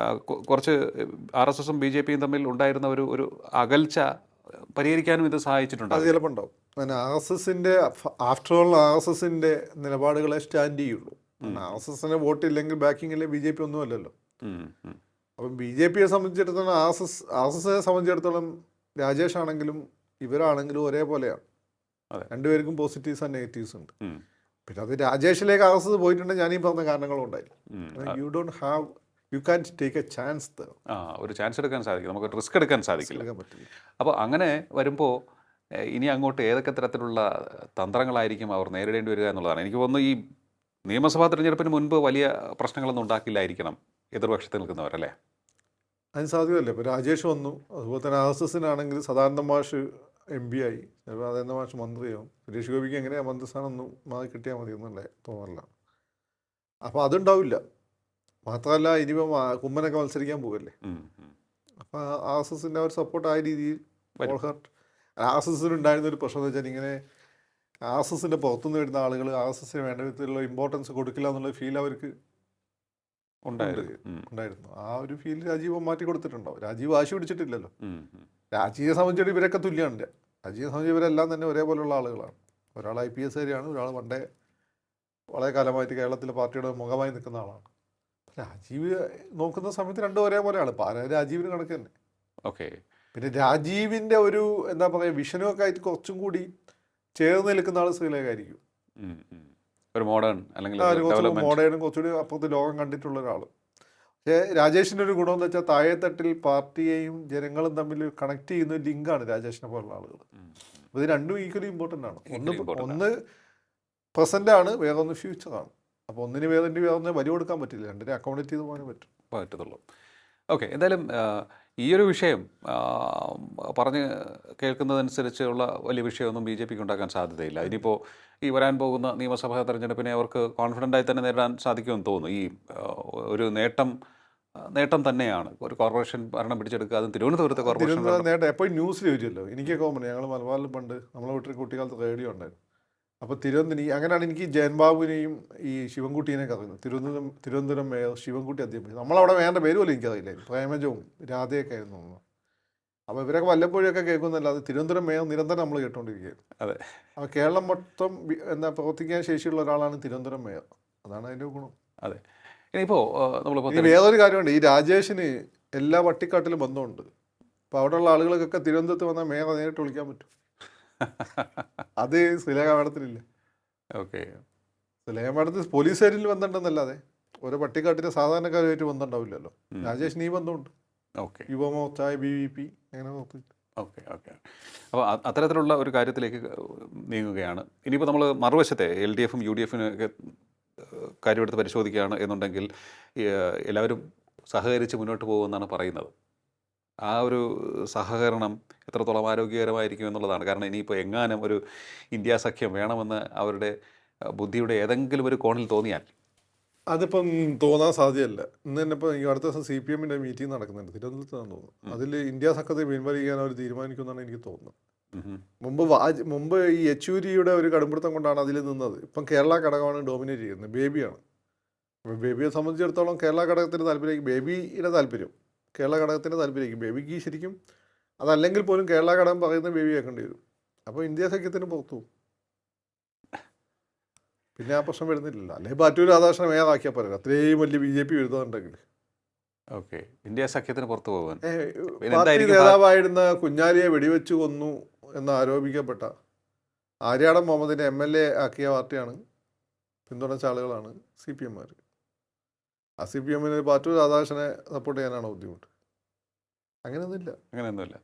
കുറച്ച് RSSും BJPയും തമ്മിൽ ഉണ്ടായിരുന്ന ഒരു അകൽച്ച പരിഹരിക്കാനും ഇത് സഹായിച്ചിട്ടുണ്ട്. അത് ചിലപ്പോൾ ഉണ്ടാവും. RSSൻ്റെ ആഫ്റ്റർ ഓൾ RSSൻ്റെ നിലപാടുകളെ സ്റ്റാൻഡ് ചെയ്യുള്ളൂ. RSSന് വോട്ടില്ലെങ്കിൽ ബാക്കിങ്ങിലെ BJP ഒന്നുമല്ലല്ലോ. അപ്പം BJPയെ സംബന്ധിച്ചിടത്തോളം RSSനെ സംബന്ധിച്ചിടത്തോളം രാജേഷ് ആണെങ്കിലും ഇവരാണെങ്കിലും ഒരേപോലെയാണ്. രണ്ടുപേർക്കും പോസിറ്റീവ്സ് ആൻഡ് നെഗറ്റീവ്സ് ഉണ്ട്. പിന്നെ അത് രാജേഷിലേക്ക് RSS പോയിട്ടുണ്ടെങ്കിൽ ഞാനീ പറഞ്ഞ കാരണങ്ങളുണ്ടായിരുന്നു. You can take a chance. ഒരു ചാൻസ് എടുക്കാൻ സാധിക്കും, നമുക്ക് റിസ്ക് എടുക്കാൻ സാധിക്കില്ല. അപ്പോൾ അങ്ങനെ വരുമ്പോൾ ഇനി അങ്ങോട്ട് ഏതൊക്കെ തരത്തിലുള്ള തന്ത്രങ്ങളായിരിക്കും അവർ നേരിടേണ്ടി വരിക എന്നുള്ളതാണ്. എനിക്ക് തോന്നുന്നു ഈ നിയമസഭാ തിരഞ്ഞെടുപ്പിന് മുൻപ് വലിയ പ്രശ്നങ്ങളൊന്നും ഉണ്ടാക്കില്ലായിരിക്കണം എതിർപക്ഷത്തിൽ നിൽക്കുന്നവരല്ലേ? അതിന് സാധ്യമല്ലേ. ഇപ്പോൾ രാജേഷ് വന്നു, അതുപോലെ തന്നെ RSSനാണെങ്കിൽ സദാനന്ദ മാഷ് MP ആയി, ചിലപ്പോൾ സദാനന്ദ മാഷ് മന്ത്രിയാവും. സുരേഷ് ഗോപിക്ക് എങ്ങനെയാണ് മന്ത്രിസ്ഥാനം ഒന്നും മാറി കിട്ടിയാൽ മതി എന്നല്ലേ തോന്നല്ല. അപ്പോൾ അതുണ്ടാവില്ല. മാത്രമല്ല ഇനിയിപ്പോൾ കുമ്മനൊക്കെ മത്സരിക്കാൻ പോകല്ലേ. അപ്പോൾ RSSൻ്റെ ഒരു സപ്പോർട്ട് ആ രീതിയിൽ RSSനുണ്ടായിരുന്നൊരു പ്രശ്നം എന്ന് വെച്ചാൽ ഇങ്ങനെ RSSൻ്റെ പുറത്തുനിന്ന് വരുന്ന ആളുകൾ RSSന് വേണ്ട വിധത്തിലുള്ള ഇമ്പോർട്ടൻസ് കൊടുക്കില്ല എന്നുള്ള ഫീൽ അവർക്ക് ഉണ്ടായിരുന്നു. ആ ഒരു ഫീൽ രാജീവ് മാറ്റി കൊടുത്തിട്ടുണ്ടാവും. രാജീവ് വാശി പിടിച്ചിട്ടില്ലല്ലോ. രാജീവിനെ സംബന്ധിച്ചിട്ട് ഇവരൊക്കെ തുല്യമാണ്. രാജീവിനെ സംബന്ധിച്ച് ഇവരെല്ലാം തന്നെ ഒരേപോലെയുള്ള ആളുകളാണ്. ഒരാൾ IPS കാരിയാണ്, ഒരാൾ പണ്ടേ വളരെ കാലമായിട്ട് കേരളത്തിലെ പാർട്ടിയുടെ മുഖമായി നിൽക്കുന്ന ആളാണ്. രാജീവ് നോക്കുന്ന സമയത്ത് രണ്ടും ഒരേപോലെയാണ്. രാജീവിന് കണക്ക് തന്നെ. ഓക്കെ. പിന്നെ രാജീവിൻ്റെ ഒരു എന്താ പറയുക വിഷനൊക്കെ ആയിട്ട് കുറച്ചും കൂടി ചേർന്ന് നിൽക്കുന്ന ആൾ ശ്രീലേഖായിരിക്കും. ഒരു മോഡേൺ അല്ലെങ്കിൽ മോഡേണും കുറച്ചുകൂടി അപ്പുറത്ത് ലോകം കണ്ടിട്ടുള്ള ഒരാൾ. പക്ഷേ രാജേഷിൻ്റെ ഒരു ഗുണമെന്ന് വെച്ചാൽ താഴെത്തട്ടിൽ പാർട്ടിയെയും ജനങ്ങളും തമ്മിൽ കണക്ട് ചെയ്യുന്ന ഒരു ലിങ്കാണ് രാജേഷിനെ പോലുള്ള ആളുകൾ. അപ്പോൾ ഇത് രണ്ടും ഈക്വലി ഇമ്പോർട്ടൻ്റ് ആണ്. ഒന്ന് പ്രസൻ്റ് ആണ്, വേറൊന്ന് ഫ്യൂച്ചറാണ്. അപ്പോൾ ഒന്നിന് വേറൊന്നിന് വലിയ കൊടുക്കാൻ പറ്റില്ല, രണ്ടിനെ അക്കോമഡേറ്റ് ചെയ്ത് പോകാൻ പറ്റത്തുള്ളൂ. ഓക്കെ. എന്തായാലും ഈ ഒരു വിഷയം പറഞ്ഞ് കേൾക്കുന്നതനുസരിച്ചുള്ള വലിയ വിഷയമൊന്നും BJPക്ക് ഉണ്ടാക്കാൻ സാധ്യതയില്ല. ഇനിയിപ്പോൾ ഈ വരാൻ പോകുന്ന നിയമസഭാ തെരഞ്ഞെടുപ്പിനെ അവർക്ക് കോൺഫിഡൻ്റായി തന്നെ നേരിടാൻ സാധിക്കുമെന്ന് തോന്നുന്നു. ഈ ഒരു നേട്ടം നേട്ടം തന്നെയാണ്. ഒരു കോർപ്പറേഷൻ ഭരണം പിടിച്ചെടുക്കുക, അതും തിരുവനന്തപുരത്തെ കോർപ്പറേഷൻ തിരുവനന്തപുരം നേട്ടം എപ്പോഴും ന്യൂസിൽ വരുമല്ലോ. എനിക്കൊക്കെ ഓർമ്മ, ഞങ്ങൾ മലബാറിൽ പണ്ട് നമ്മളെ വീട്ടിൽ കുട്ടിക്കാലത്ത് റേഡിയോ ഉണ്ടായിരുന്നു. അപ്പോൾ തിരുവനന്തപുരം അങ്ങനെയാണ് എനിക്ക് ജയൻ ബാബുവിനെയും ഈ ശിവൻകുട്ടീനെയൊക്കെ അറിയുന്നത്. തിരുവനന്തപുരം മേയർ ശിവൻകുട്ടി അദ്ദേഹം, നമ്മളവിടെ വേണ്ട പേര് പോലും എനിക്കറിയില്ലായിരുന്നു. പ്രേമജവും രാധയൊക്കെ ആയിരുന്നു തോന്നുന്നു. അപ്പോൾ ഇവരൊക്കെ വല്ലപ്പോഴൊക്കെ കേൾക്കുന്നല്ലാതെ തിരുവനന്തപുരം മേയർ നിരന്തരം നമ്മൾ കേട്ടുകൊണ്ടിരിക്കുകയായിരുന്നു. അതെ. അപ്പോൾ കേരളം മൊത്തം എന്താ പ്രവർത്തിക്കാൻ ശേഷിയുള്ള ഒരാളാണ് തിരുവനന്തപുരം മേയർ. അതാണ് അതിൻ്റെ ഗുണം. അതെ. ഇനിയിപ്പോൾ നമ്മളിപ്പോൾ ഇനി വേറൊരു കാര്യമുണ്ട്, ഈ രാജേഷിന് എല്ലാ വട്ടിക്കാട്ടിലും ബന്ധമുണ്ട്. അപ്പോൾ അവിടെയുള്ള ആളുകൾക്കൊക്കെ തിരുവനന്തപുരത്ത് വന്നാൽ മേയറെ നേരിട്ട് വിളിക്കാൻ പറ്റും. അത് ശ്രീലേഖ മാഡത്തിനില്ല. ഓക്കെ. ശ്രീലേഖ മാഡത്തിന് പോലീസുകാരിൽ ബന്ധമുണ്ടെന്നല്ലാതെ ഓരോ പട്ടിക്കാട്ടിലെ സാധാരണക്കാരുമായിട്ട് ബന്ധമുണ്ടാവില്ലല്ലോ. രാജേഷിന് ഈ ബന്ധമുണ്ട്. ഓക്കെ. യുവമോർച്ച, BVP അങ്ങനെ നോക്കിയിട്ട്. ഓക്കെ. ഓക്കെ. അപ്പോൾ അത്തരത്തിലുള്ള ഒരു കാര്യത്തിലേക്ക് നീങ്ങുകയാണ്. ഇനിയിപ്പോൾ നമ്മൾ മറുവശത്തെ LDFും UDFിനും ഒക്കെ കാര്യമെടുത്ത് പരിശോധിക്കുകയാണ് എന്നുണ്ടെങ്കിൽ എല്ലാവരും സഹകരിച്ച് മുന്നോട്ട് പോകുമെന്നാണ് പറയുന്നത്. ആ ഒരു സഹകരണം എത്രത്തോളം ആരോഗ്യകരമായിരിക്കും എന്നുള്ളതാണ്. കാരണം ഇനിയിപ്പോൾ എങ്ങാനും ഒരു ഇന്ത്യ സഖ്യം വേണമെന്ന് അവരുടെ ബുദ്ധിയുടെ ഏതെങ്കിലും ഒരു കോണിൽ തോന്നിയാൽ അതിപ്പം തോന്നാൻ സാധ്യമല്ല. ഇന്ന് തന്നെ ഇപ്പോൾ ഈ അടുത്ത ദിവസം CPMൻ്റെ മീറ്റിംഗ് നടക്കുന്നുണ്ട് തിരുവനന്തപുരത്താണെന്ന് തോന്നുന്നു. അതിൽ ഇന്ത്യ സഖ്യത്തെ പിൻവലിക്കാൻ അവർ തീരുമാനിക്കുമെന്നാണ് എനിക്ക് തോന്നുന്നത്. മുമ്പ് ഈ യെച്ചൂരിയുടെ ഒരു കടുംപിടുത്തം കൊണ്ടാണ് അതിൽ നിന്നത്. ഇപ്പം കേരള ഘടകമാണ് ഡോമിനേറ്റ് ചെയ്യുന്നത്, ബേബിയാണ്. അപ്പോൾ ബേബിയെ സംബന്ധിച്ചിടത്തോളം കേരള ഘടകത്തിൻ്റെ താല്പര്യമായിരിക്കും, ബേബിയുടെ താല്പര്യം കേരള ഘടകത്തിൻ്റെ താല്പര്യമായിരിക്കും. ബേബിക്ക് ശരിക്കും അതല്ലെങ്കിൽ പോലും കേരള ഘടകം പറയുന്ന ബേബി കേൾക്കേണ്ടി വരും. അപ്പോൾ ഇന്ത്യ സഖ്യത്തിന് പുറത്തു പോകും. പിന്നെ ആ പ്രശ്നം വരുന്നില്ലല്ലോ. അല്ലെങ്കിൽ പാറ്റൂർ രാധാകൃഷ്ണൻ മേയറാക്കിയാൽ പറയാം, അത്രയും വലിയ BJP വരുന്നുണ്ടെങ്കിൽ. ഓക്കെ. ഇന്ത്യ സഖ്യത്തിന് പുറത്തു പോകാൻ പാർട്ടി നേതാവായിരുന്ന കുഞ്ഞാലിയെ വെടിവെച്ച് കൊന്നു എന്ന് ആരോപിക്കപ്പെട്ട ആര്യാടൻ മുഹമ്മദിനെ MLA ആക്കിയ പാർട്ടിയാണ്, പിന്തുണച്ച ആളുകളാണ് CPMമാർ. ആ CPMന് പാറ്റൂർ രാധാകൃഷ്ണനെ സപ്പോർട്ട് ചെയ്യാനാണോ ബുദ്ധിമുട്ട്? അങ്ങനെയൊന്നുമില്ല.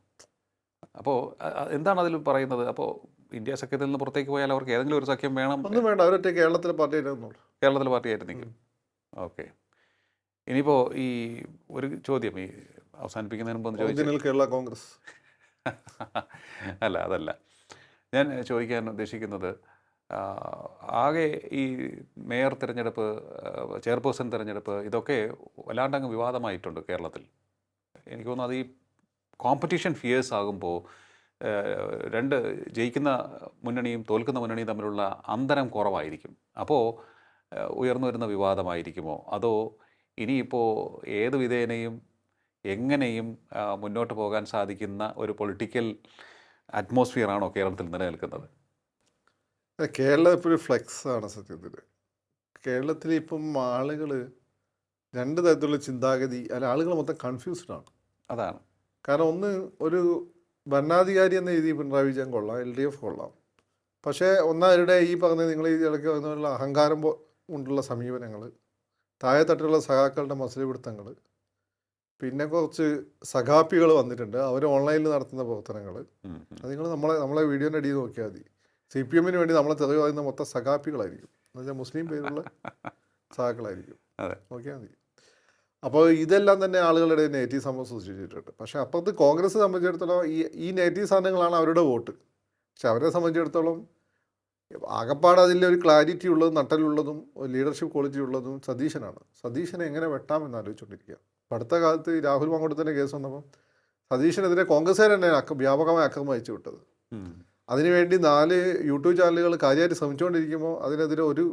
അപ്പോൾ എന്താണ് അതിൽ പറയുന്നത്? അപ്പോൾ ഇന്ത്യ സഖ്യത്തിൽ നിന്ന് പുറത്തേക്ക് പോയാൽ അവർക്ക് ഏതെങ്കിലും ഒരു സഖ്യം വേണം? ഒന്നും വേണ്ട, അവരൊറ്റ കേരളത്തിലെ പാർട്ടി ആയിരുന്നുള്ളൂ. കേരളത്തിലെ പാർട്ടിയായിട്ട് നിൽക്കും. ഓക്കെ. ഇനിയിപ്പോൾ ഈ ഒരു ചോദ്യം ഈ അവസാനിപ്പിക്കുന്നതിന് മുമ്പ് ഒറിജിനൽ കേരള കോൺഗ്രസ് അല്ല, അതല്ല ഞാൻ ചോദിക്കാൻ ഉദ്ദേശിക്കുന്നത്. ആകെ ഈ മേയർ തിരഞ്ഞെടുപ്പ്, ചെയർപേഴ്സൺ തിരഞ്ഞെടുപ്പ്, ഇതൊക്കെ വല്ലാണ്ടങ്ങ് വിവാദമായിട്ടുണ്ട് കേരളത്തിൽ. എനിക്ക് തോന്നുന്നു അത് ഈ കോമ്പറ്റീഷൻ ഫിയേഴ്സ് ആകുമ്പോൾ രണ്ട് ജയിക്കുന്ന മുന്നണിയും തോൽക്കുന്ന മുന്നണിയും തമ്മിലുള്ള അന്തരം കുറവായിരിക്കും. അപ്പോൾ ഉയർന്നു വരുന്ന വിവാദമായിരിക്കുമോ, അതോ ഇനിയിപ്പോൾ ഏത് വിധേനയും എങ്ങനെയും മുന്നോട്ട് പോകാൻ സാധിക്കുന്ന ഒരു പൊളിറ്റിക്കൽ അറ്റ്മോസ്ഫിയറാണോ കേരളത്തിൽ നിലനിൽക്കുന്നത്? കേരളം ഇപ്പോൾ ഒരു ഫ്ലെക്സ് ആണ് സത്യത്തിൽ. കേരളത്തിൽ ഇപ്പം ആളുകൾ രണ്ട് തരത്തിലുള്ള ചിന്താഗതി, അല്ല ആളുകൾ മൊത്തം കൺഫ്യൂസ്ഡാണ്. അതാണ് കാരണം ഒന്ന്, ഒരു ഭരണാധികാരി എന്ന രീതി പിണറായി വിജയൻ കൊള്ളാം, LDF കൊള്ളാം. പക്ഷേ ഒന്നവരുടെ ഈ പറഞ്ഞ നിങ്ങൾ ഈ ഇടയ്ക്ക് പറഞ്ഞുള്ള അഹങ്കാരം കൊണ്ടുള്ള സമീപനങ്ങൾ, താഴെത്തട്ടിലുള്ള സഖാക്കളുടെ മത്സരപിടുത്തങ്ങൾ, പിന്നെ കുറച്ച് സഖാപ്പികൾ വന്നിട്ടുണ്ട്, അവർ ഓൺലൈനിൽ നടത്തുന്ന പ്രവർത്തനങ്ങൾ. അത് നിങ്ങൾ നമ്മളെ വീഡിയോൻ്റെ അടിയിൽ നോക്കിയാൽ മതി. CPMന് വേണ്ടി നമ്മളെ തെളിവ് പറയുന്ന മൊത്തം സഖാപ്പികളായിരിക്കും, എന്ന് വെച്ചാൽ മുസ്ലിം പേരുള്ള സഖാക്കളായിരിക്കും. നോക്കിയാൽ മതി. അപ്പോൾ ഇതെല്ലാം തന്നെ ആളുകളുടെ നെഗറ്റീവ് സംഭവം സൃഷ്ടിച്ചിട്ടുണ്ട്. പക്ഷേ അപ്പുറത്ത് കോൺഗ്രസ് സംബന്ധിച്ചിടത്തോളം ഈ നെഗറ്റീവ് സാധനങ്ങളാണ് അവരുടെ വോട്ട്. പക്ഷെ അവരെ സംബന്ധിച്ചിടത്തോളം ആകപ്പാട് അതിലൊരു ക്ലാരിറ്റി ഉള്ളതും നട്ടലുള്ളതും ലീഡർഷിപ്പ് ക്വാളിറ്റി ഉള്ളതും സതീശനാണ്. സതീശനെ എങ്ങനെ വെട്ടാമെന്ന് ആലോചിച്ചുകൊണ്ടിരിക്കുക. അപ്പോൾ അടുത്ത കാലത്ത് രാഹുൽ മാങ്കൂട്ടത്തിൻ്റെ കേസ് വന്നപ്പം സതീശനെതിരെ കോൺഗ്രസ്സുകാർ തന്നെ വ്യാപകമായി അക്രമം അയച്ചു വിട്ടത്. അതിനുവേണ്ടി 4 YouTube ചാനലുകൾ കാര്യമായിട്ട് ശ്രമിച്ചുകൊണ്ടിരിക്കുമ്പോൾ അതിനെതിരെ ഒരു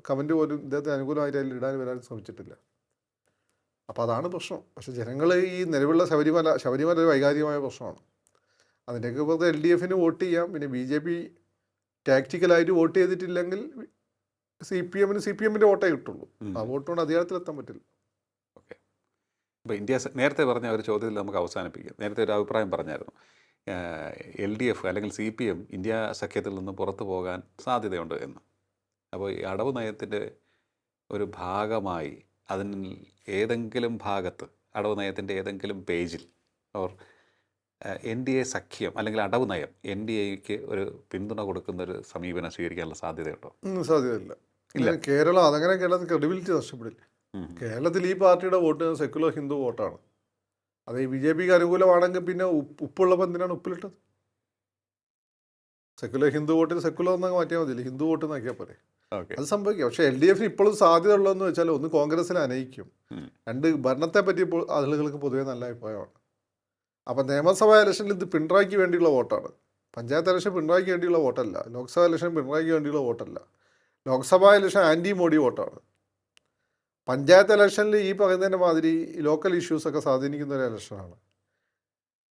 കമൻറ്റ് പോലും ഇദ്ദേഹത്തിന് അനുകൂലമായിട്ട് അതിൽ ഇടാൻ വരാൻ ശ്രമിച്ചിട്ടില്ല. അപ്പോൾ അതാണ് പ്രശ്നം. പക്ഷേ ജനങ്ങൾ ഈ നിലവിലുള്ള ശബരിമല ഒരു വൈകാരികമായ പ്രശ്നമാണ്. അതിൻ്റെയൊക്കെ പുറത്ത് LDFന് വോട്ട് ചെയ്യാം. പിന്നെ BJP ടാക്റ്റിക്കലായിട്ട് വോട്ട് ചെയ്തിട്ടില്ലെങ്കിൽ CPMൻ്റെ വോട്ടേ കിട്ടുള്ളൂ. ആ വോട്ട് കൊണ്ട് അധികാരത്തിലെത്താൻ പറ്റില്ല. ഓക്കെ. ഇപ്പോൾ നേരത്തെ പറഞ്ഞ ഒരു ചോദ്യത്തിൽ നമുക്ക് അവസാനിപ്പിക്കാം. നേരത്തെ ഒരു അഭിപ്രായം പറഞ്ഞായിരുന്നു, LDF അല്ലെങ്കിൽ CPM ഇന്ത്യ സഖ്യത്തിൽ നിന്ന് പുറത്തു പോകാൻ സാധ്യതയുണ്ട് എന്ന്. അപ്പോൾ ഈ അടവ് നയത്തിൻ്റെ ഒരു ഭാഗമായി അതിന് ഏതെങ്കിലും ഭാഗത്ത്, അടവ് നയത്തിൻ്റെ ഏതെങ്കിലും പേജിൽ ഓർ NDA സഖ്യം അല്ലെങ്കിൽ അടവ് നയം NDAക്ക് ഒരു പിന്തുണ കൊടുക്കുന്നൊരു സമീപനം സ്വീകരിക്കാനുള്ള സാധ്യതയുണ്ടോ? സാധ്യതയില്ല. കേരളം അതങ്ങനെ കേരളത്തിൽ ക്രെഡിബിലിറ്റി നഷ്ടപ്പെടില്ല. കേരളത്തിൽ ഈ പാർട്ടിയുടെ വോട്ട് സെക്കുലർ ഹിന്ദു വോട്ടാണ്. അത് ഈ BJPക്ക് അനുകൂലമാണെങ്കിൽ പിന്നെ ഉപ്പുള്ളപ്പോൾ എന്തിനാണ് ഉപ്പിലിട്ടത്? സെക്കുലർ ഹിന്ദു വോട്ടിൽ സെക്കുലർ എന്നൊക്കെ മാറ്റിയാൽ മതിയില്ല, ഹിന്ദു വോട്ട് എന്നാക്കിയാൽ പോരെ. ഓക്കെ. അത് സംഭവിക്കാം. പക്ഷേ LDF ഇപ്പോഴും സാധ്യത ഉള്ളതെന്ന് വെച്ചാൽ ഒന്ന് കോൺഗ്രസിനെ അനയിക്കും, രണ്ട് ഭരണത്തെ പറ്റി ഇപ്പോൾ ആളുകൾക്ക് പൊതുവെ നല്ല അഭിപ്രായമാണ്. അപ്പം നിയമസഭാ ഇലക്ഷനിൽ ഇത് പിണറായിക്ക് വേണ്ടിയുള്ള വോട്ടാണ്. പഞ്ചായത്ത് ഇലക്ഷൻ പിണറായിക്ക് വേണ്ടിയുള്ള വോട്ടല്ല, ലോക്സഭാ ഇലക്ഷൻ പിണറായിക്ക് വേണ്ടിയുള്ള വോട്ടല്ല. ലോക്സഭാ ഇലക്ഷൻ ആൻറ്റി മോഡി വോട്ടാണ്. പഞ്ചായത്ത് ഇലക്ഷനിൽ ഈ പറയുന്നതിൻ്റെ മാതിരി ലോക്കൽ ഇഷ്യൂസൊക്കെ സ്വാധീനിക്കുന്ന ഒരു ഇലക്ഷനാണ്.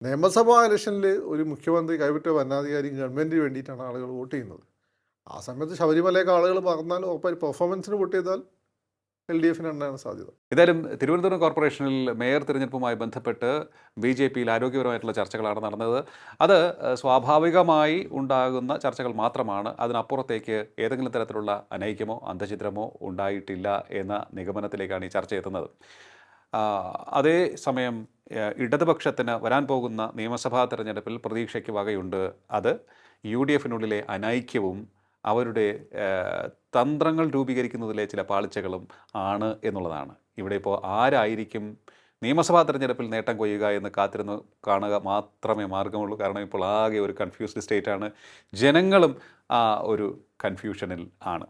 നിയമസഭാ ഇലക്ഷനിൽ ഒരു മുഖ്യമന്ത്രി കൈവിട്ട ഭരണാധികാരിയും ഗവൺമെൻറ്റിന് വേണ്ടിയിട്ടാണ് ആളുകൾ വോട്ട് ചെയ്യുന്നത്. ആ സമയത്ത് ശബരിമലയൊക്കെ ആളുകൾ പറഞ്ഞാൽ ഉറപ്പായി പെർഫോമൻസിന് വോട്ട് ചെയ്താൽ LDFനാണ് സാധ്യത. ഏതായാലും തിരുവനന്തപുരം കോർപ്പറേഷനിൽ മേയർ തിരഞ്ഞെടുപ്പുമായി ബന്ധപ്പെട്ട് BJPയിൽ ആരോഗ്യപരമായിട്ടുള്ള ചർച്ചകളാണ് നടന്നത്. അത് സ്വാഭാവികമായി ഉണ്ടാകുന്ന ചർച്ചകൾ മാത്രമാണ്. അതിനപ്പുറത്തേക്ക് ഏതെങ്കിലും തരത്തിലുള്ള അനൈക്യമോ അന്തഃഛിദ്രമോ ഉണ്ടായിട്ടില്ല എന്ന നിഗമനത്തിലേക്കാണ് ഈ ചർച്ച എത്തുന്നത്. അതേസമയം ഇടതുപക്ഷത്തിന് വരാൻ പോകുന്ന നിയമസഭാ തെരഞ്ഞെടുപ്പിൽ പ്രതീക്ഷയ്ക്ക് വകയുണ്ട്. അത് UDFനുള്ളിലെ അനൈക്യവും അവരുടെ തന്ത്രങ്ങൾ രൂപീകരിക്കുന്നതിലെ ചില പാളിച്ചകളും ആണ് എന്നുള്ളതാണ്. ഇവിടെ ഇപ്പോൾ ആരായിരിക്കും നിയമസഭാ തെരഞ്ഞെടുപ്പിൽ നേട്ടം കൊയ്യുക എന്ന് കാത്തിരുന്ന് കാണുക മാത്രമേ മാർഗമുള്ളൂ. കാരണം ഇപ്പോൾ ആകെ ഒരു കൺഫ്യൂസ്ഡ് സ്റ്റേറ്റാണ്. ജനങ്ങളും ആ ഒരു കൺഫ്യൂഷനിൽ ആണ്.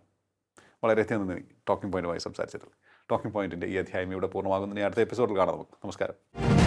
വളരെയധികം നന്ദി ടോക്കിംഗ് പോയിന്റുമായി സംസാരിച്ചതിൽ. ടോക്കിംഗ് പോയിന്റിൻ്റെ ഈ അധ്യായം ഇവിടെ പൂർണ്ണമാകുന്നതിന് അടുത്ത എപ്പിസോഡിൽ കാണാം നമുക്ക്. നമസ്കാരം.